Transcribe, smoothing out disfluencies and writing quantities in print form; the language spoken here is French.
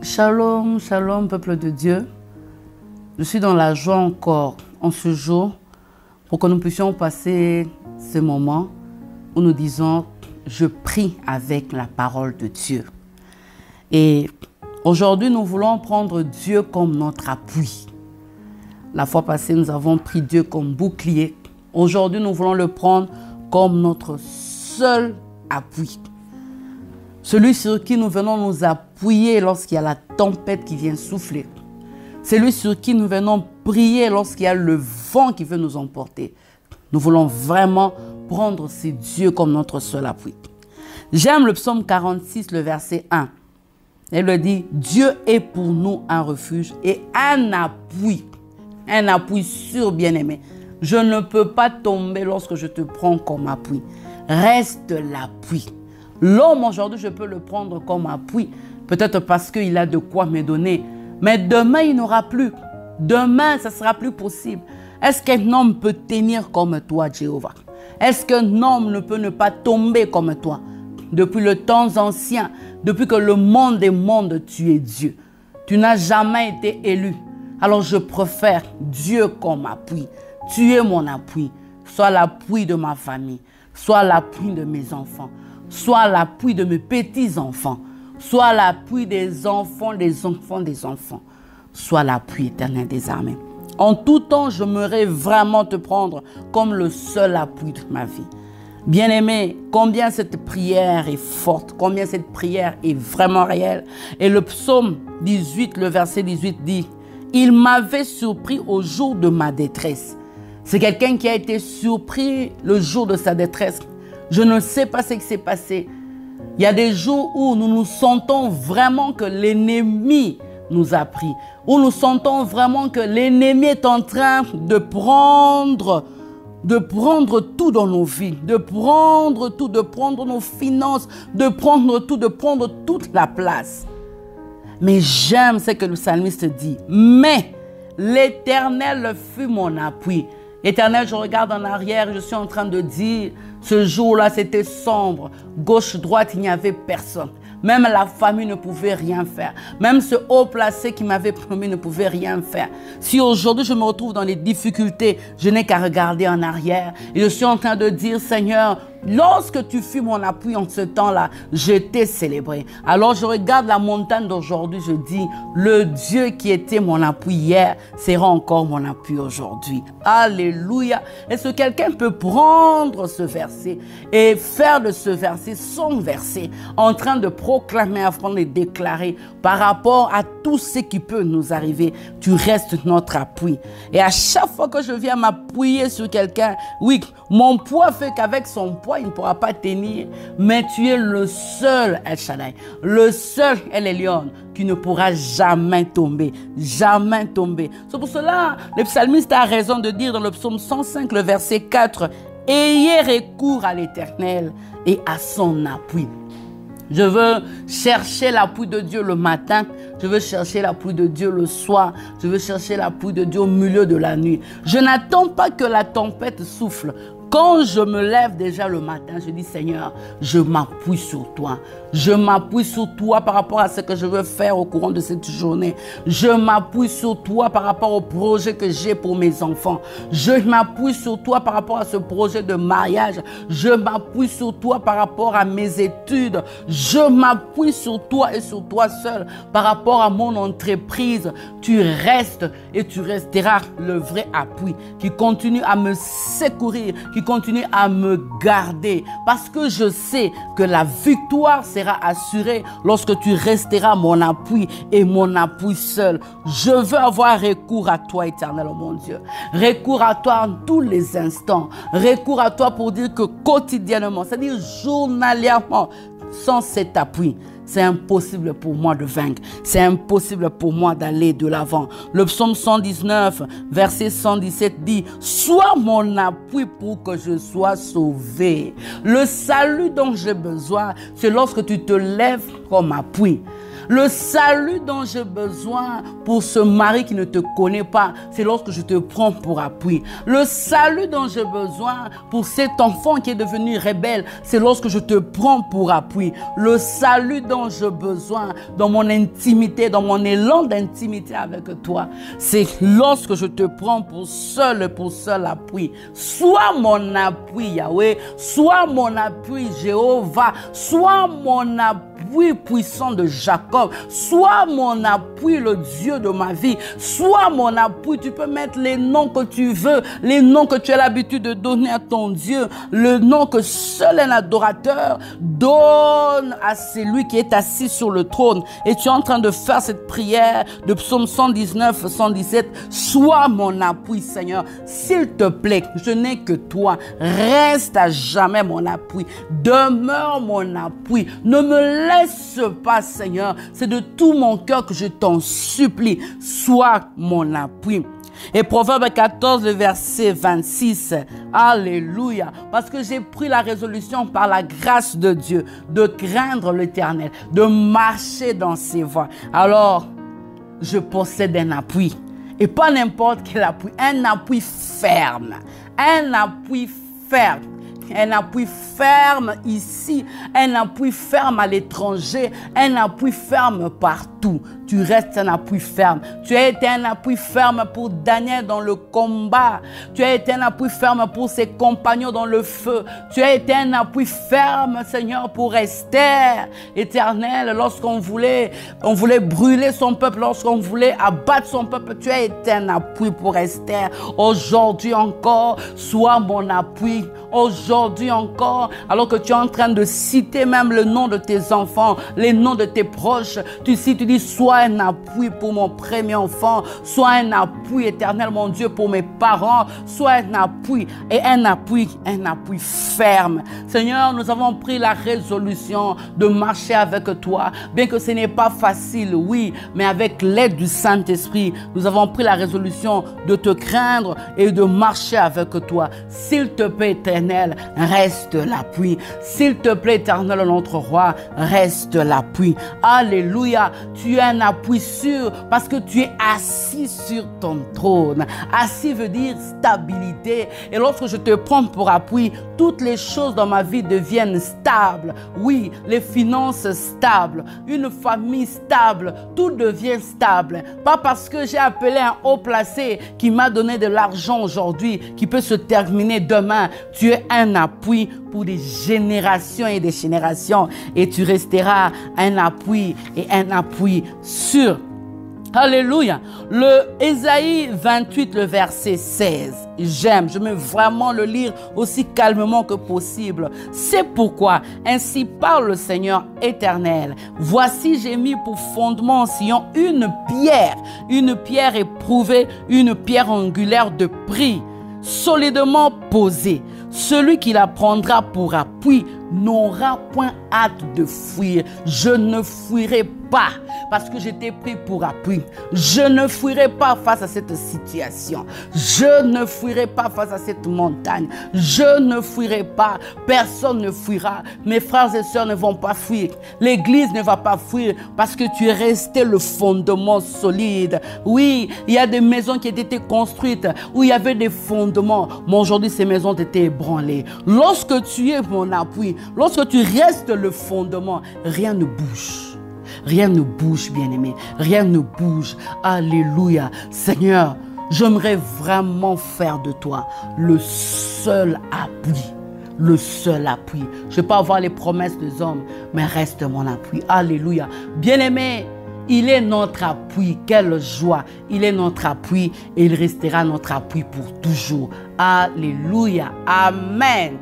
Shalom, shalom, peuple de Dieu. Je suis dans la joie encore en ce jour pour que nous puissions passer ce moment où nous disons « Je prie avec la parole de Dieu ». Et aujourd'hui, nous voulons prendre Dieu comme notre appui. La fois passée, nous avons pris Dieu comme bouclier. Aujourd'hui, nous voulons le prendre comme notre seul appui. Celui sur qui nous venons nous appuyer lorsqu'il y a la tempête qui vient souffler. Celui sur qui nous venons prier lorsqu'il y a le vent qui veut nous emporter. Nous voulons vraiment prendre ce Dieu comme notre seul appui. J'aime le psaume 46, le verset 1. Elle le dit, Dieu est pour nous un refuge et un appui sûr, bien-aimé. Je ne peux pas tomber lorsque je te prends comme appui. Reste l'appui. L'homme, aujourd'hui, je peux le prendre comme appui. Peut-être parce qu'il a de quoi me donner. Mais demain, il n'aura plus. Demain, ça ne sera plus possible. Est-ce qu'un homme peut tenir comme toi, Jéhovah? Est-ce qu'un homme ne peut ne pas tomber comme toi? Depuis le temps ancien, depuis que le monde est monde, tu es Dieu. Tu n'as jamais été élu. Alors je préfère Dieu comme appui. Tu es mon appui. Sois l'appui de ma famille. Sois l'appui de mes enfants. Sois l'appui de mes petits-enfants. Sois l'appui des enfants, des enfants, des enfants. Sois l'appui éternel des armées. En tout temps, j'aimerais vraiment te prendre comme le seul appui de ma vie. Bien-aimé, combien cette prière est forte, combien cette prière est vraiment réelle. Et le psaume 18, le verset 18 dit, « Il m'avait surpris au jour de ma détresse. » C'est quelqu'un qui a été surpris le jour de sa détresse. Je ne sais pas ce qui s'est passé. Il y a des jours où nous nous sentons vraiment que l'ennemi nous a pris. Où nous sentons vraiment que l'ennemi est en train de prendre tout dans nos vies. De prendre tout, de prendre nos finances, de prendre tout, de prendre toute la place. Mais j'aime ce que le psalmiste dit. Mais l'Éternel fut mon appui. Éternel, je regarde en arrière, je suis en train de dire, ce jour-là, c'était sombre. Gauche, droite, il n'y avait personne. Même la famille ne pouvait rien faire. Même ce haut placé qui m'avait promis ne pouvait rien faire. Si aujourd'hui je me retrouve dans les difficultés, je n'ai qu'à regarder en arrière. Et je suis en train de dire, Seigneur, lorsque tu fus mon appui en ce temps-là, je t'ai célébré. Alors je regarde la montagne d'aujourd'hui, je dis, le Dieu qui était mon appui hier sera encore mon appui aujourd'hui. Alléluia. Est-ce que quelqu'un peut prendre ce verset et faire de ce verset son verset, en train de proclamer, afin de déclarer par rapport à tout ce qui peut nous arriver, tu restes notre appui. Et à chaque fois que je viens m'appuyer sur quelqu'un, oui, mon poids fait qu'avec son poids, il ne pourra pas tenir, mais tu es le seul El Shaddai, le seul El Elyon qui ne pourra jamais tomber, jamais tomber. C'est pour cela, le psalmiste a raison de dire dans le psaume 105, le verset 4, « Ayez recours à l'Éternel et à son appui. » Je veux chercher l'appui de Dieu le matin. Je veux chercher l'appui de Dieu le soir. Je veux chercher l'appui de Dieu au milieu de la nuit. Je n'attends pas que la tempête souffle. Quand je me lève déjà le matin, je dis, Seigneur, je m'appuie sur toi. Je m'appuie sur toi par rapport à ce que je veux faire au courant de cette journée. Je m'appuie sur toi par rapport au projet que j'ai pour mes enfants. Je m'appuie sur toi par rapport à ce projet de mariage. Je m'appuie sur toi par rapport à mes études. Je m'appuie sur toi et sur toi seul par rapport à mon entreprise. Tu restes et tu resteras le vrai appui qui continue à me secourir, qui continue à me garder, parce que je sais que la victoire sera assurée lorsque tu resteras mon appui et mon appui seul. Je veux avoir recours à toi, éternel, oh mon Dieu. Recours à toi en tous les instants. Recours à toi pour dire que quotidiennement, c'est-à-dire journalièrement, sans cet appui, c'est impossible pour moi de vaincre. C'est impossible pour moi d'aller de l'avant. Le psaume 119, verset 117 dit, « Sois mon appui pour que je sois sauvé. » Le salut dont j'ai besoin, c'est lorsque tu te lèves comme appui. Le salut dont j'ai besoin pour ce mari qui ne te connaît pas, c'est lorsque je te prends pour appui. Le salut dont j'ai besoin pour cet enfant qui est devenu rebelle, c'est lorsque je te prends pour appui. Le salut dont j'ai besoin dans mon intimité, dans mon élan d'intimité avec toi, c'est lorsque je te prends pour seul appui. Sois mon appui, Yahweh, sois mon appui, Jéhovah, sois mon appui puissant de Jacob, sois mon appui, le Dieu de ma vie, sois mon appui. Tu peux mettre les noms que tu veux, les noms que tu as l'habitude de donner à ton Dieu, le nom que seul un adorateur donne à celui qui est assis sur le trône. Et tu es en train de faire cette prière de Psaume 119, 117. Sois mon appui, Seigneur. S'il te plaît, je n'ai que toi. Reste à jamais mon appui. Demeure mon appui. Ne me laisse pas, Seigneur. C'est de tout mon cœur que je t'en supplie. Sois mon appui. Et Proverbe 14, le verset 26. Alléluia. Parce que j'ai pris la résolution par la grâce de Dieu de craindre l'Éternel, de marcher dans ses voies. Alors, je possède un appui. Et pas n'importe quel appui. Un appui ferme. Un appui ferme. Un appui ferme ici, un appui ferme à l'étranger, un appui ferme partout. Tu restes un appui ferme. Tu as été un appui ferme pour Daniel dans le combat. Tu as été un appui ferme pour ses compagnons dans le feu. Tu as été un appui ferme, Seigneur, pour Esther. Éternel, lorsqu'on voulait brûler son peuple, lorsqu'on voulait abattre son peuple, tu as été un appui pour Esther. Aujourd'hui encore, sois mon appui. Aujourd'hui encore, alors que tu es en train de citer même le nom de tes enfants, les noms de tes proches, tu cites, tu dis, sois un appui pour mon premier enfant, sois un appui, Éternel, mon Dieu, pour mes parents, sois un appui et un appui ferme. Seigneur, nous avons pris la résolution de marcher avec toi, bien que ce n'est pas facile, oui, mais avec l'aide du Saint-Esprit, nous avons pris la résolution de te craindre et de marcher avec toi. S'il te plaît, Éternel, reste l'appui. S'il te plaît, Éternel, notre roi, reste l'appui. Alléluia. Tu es un appui sûr parce que tu es assis sur ton trône. Assis veut dire stabilité. Et lorsque je te prends pour appui, toutes les choses dans ma vie deviennent stables. Oui, les finances stables, une famille stable, tout devient stable. Pas parce que j'ai appelé un haut placé qui m'a donné de l'argent aujourd'hui, qui peut se terminer demain. Tu es un appui pour des générations et des générations. Et tu resteras un appui et un appui sûr. Alléluia. Le Ésaïe 28, le verset 16. J'aime, je veux vraiment le lire aussi calmement que possible. C'est pourquoi, ainsi parle le Seigneur éternel. Voici, j'ai mis pour fondement en Sion une pierre éprouvée, une pierre angulaire de prix, solidement posée. Celui qui la prendra pour appui n'aura point hâte de fuir. Je ne fuirai pas parce que j'étais pris pour appui. Je ne fuirai pas face à cette situation. Je ne fuirai pas face à cette montagne. Je ne fuirai pas. Personne ne fuira. Mes frères et sœurs ne vont pas fuir. L'église ne va pas fuir parce que tu es resté le fondement solide. Oui, il y a des maisons qui étaient construites où il y avait des fondements. Mais aujourd'hui, ces maisons ont été ébranlées. Lorsque tu es mon appui, lorsque tu restes le fondement, rien ne bouge. Rien ne bouge, bien-aimé. Rien ne bouge. Alléluia. Seigneur, j'aimerais vraiment faire de toi le seul appui. Le seul appui. Je ne vais pas avoir les promesses des hommes, mais reste mon appui. Alléluia. Bien-aimé, il est notre appui. Quelle joie. Il est notre appui et il restera notre appui pour toujours. Alléluia. Amen.